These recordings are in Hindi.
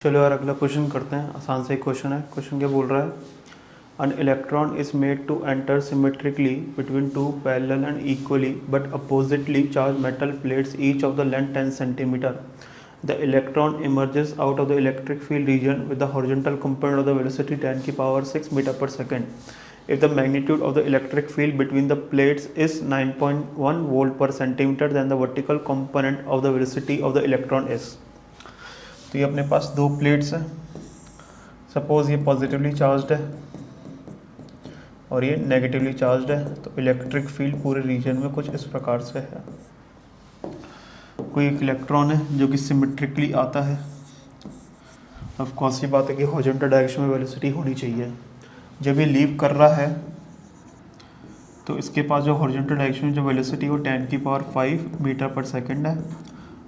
चलो यार अगला क्वेश्चन करते हैं। आसान से एक क्वेश्चन है। क्वेश्चन क्या बोल रहा है? An electron is made to enter symmetrically between two parallel and equally but oppositely charged metal plates, each of the length 10 centimeter. The electron emerges out of the electric field region with the horizontal component of the velocity 10 की power 6 meter per second. If the magnitude of the electric field between the plates is 9.1 volt per centimeter, then the vertical component of the velocity of the electron is. तो ये अपने पास दो प्लेट्स हैं। सपोज ये पॉजिटिवली चार्ज्ड है और ये नेगेटिवली चार्ज्ड है, तो इलेक्ट्रिक फील्ड पूरे रीजन में कुछ इस प्रकार से है। कोई एक इलेक्ट्रॉन है जो कि सिमेट्रिकली आता है। ऑफ कोर्स ये बात है कि हॉरिजॉन्टल डायरेक्शन में वेलोसिटी होनी चाहिए। जब ये लीव कर रहा है तो इसके पास जो हॉरिजॉन्टल डायरेक्शन में जो वेलोसिटी वो 10 की पावर 5 मीटर पर सेकंड है।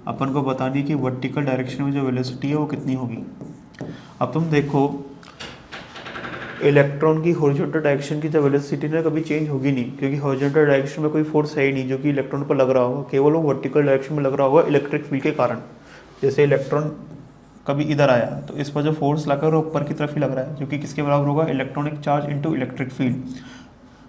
अपन को बतानी है कि वर्टिकल डायरेक्शन में जो वेलोसिटी है वो कितनी होगी। अब तुम देखो, इलेक्ट्रॉन की हॉरिजॉन्टल डायरेक्शन की जो वेलोसिटी ना कभी चेंज होगी नहीं, क्योंकि हॉरिजॉन्टल डायरेक्शन में कोई फोर्स है ही नहीं जो कि इलेक्ट्रॉन पर लग रहा होगा। केवल वो वर्टिकल डायरेक्शन में लग रहा होगा इलेक्ट्रिक फील्ड के कारण। जैसे इलेक्ट्रॉन कभी इधर आया तो इस पर जो फोर्स लगा वो ऊपर की तरफ ही लग रहा है, जो कि किसके बराबर होगा? Electronic charge into electric field.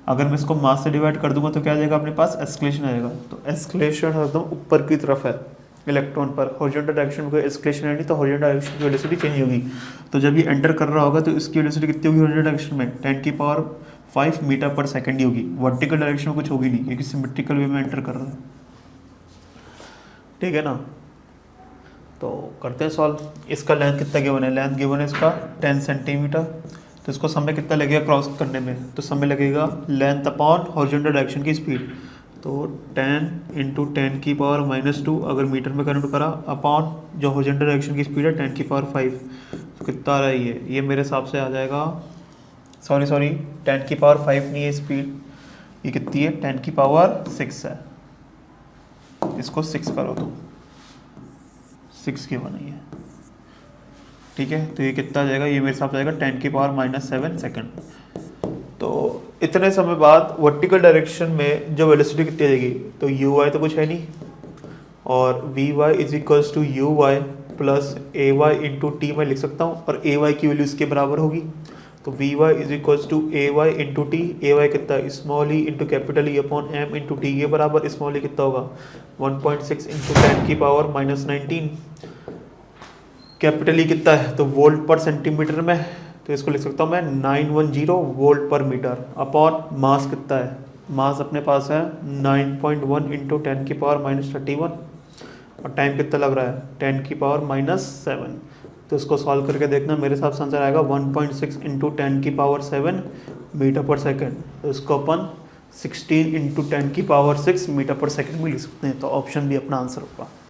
अगर मैं इसको मास से डिवाइड कर दूंगा तो क्या आ जाएगा? अपने पास एस्केलेशन आएगा। तो एस्केलेशन एकदम ऊपर की तरफ है इलेक्ट्रॉन पर। हॉरिजॉन्टल डायरेक्शन में कोई एस्केलेशन है नहीं, तो हॉरिजॉन्टल डायरेक्शन की वेलोसिटी चेंज होगी। तो जब ये एंटर कर रहा होगा तो इसकी वेलोसिटी कितनी होगी हॉरिजॉन्टल डायरेक्शन में? 10 की पावर 5 मीटर पर सेकंड ही होगी। वर्टिकल डायरेक्शन में कुछ होगी नहीं, क्योंकि सिमेट्रिकल वे में एंटर कर रहा है। ठीक है ना? तो करते हैं सॉल्व। इसका लेंथ कितना गिवन है? लेंथ गिवन है इसका 10 सेंटीमीटर। तो इसको समय कितना लगेगा क्रॉस करने में? तो समय लगेगा लेंथ अपॉन हॉरिजॉन्टल डायरेक्शन की स्पीड। तो 10 इंटू 10 की पावर -2 अगर मीटर में कन्वर्ट करा अपॉन जो हॉरिजॉन्टल डायरेक्शन की स्पीड है 10 की पावर 5, तो कितना आ रहा है ये मेरे हिसाब से आ जाएगा, सॉरी 10 की पावर 5 नहीं है स्पीड, ये कितनी है? 10 की पावर 6 है। इसको 6 करो तो 6 की बनाई है। ठीक है, तो ये कितना आ जाएगा? ये मेरे हिसाब से आएगा 10 की पावर -7 सेकेंड। तो इतने समय बाद वर्टिकल डायरेक्शन में जो वेलोसिटी कितनी आ जाएगी? तो यू वाई तो कुछ है नहीं, और v y is equals to u y plus a y into t मैं लिख सकता हूँ, और ए वाई की वैल्यू इसके बराबर होगी। तो v y is equals to a y into t. A y कितना है? Small e into capital E upon m into t. ये बराबर स्मॉल ई कितना होगा? 1.6 इंटू 10 की पावर -19। कैपिटल ई कितना है? तो वोल्ट पर सेंटीमीटर में, तो इसको लिख सकता हूँ मैं 910 वोल्ट पर मीटर अपॉन मास कितना है? मास अपने पास है 9.1 इंटू 10 की पावर -31, और टाइम कितना लग रहा है? 10 की पावर -7। तो इसको सॉल्व करके देखना, मेरे हिसाब से आंसर आएगा 1.6 इंटू 10 की पावर 7 मीटर पर सेकेंड। तो इसको अपन 16 इंटू 10 की पावर 6 मीटर पर सेकेंड में लिख सकते हैं। तो ऑप्शन भी अपना आंसर होगा।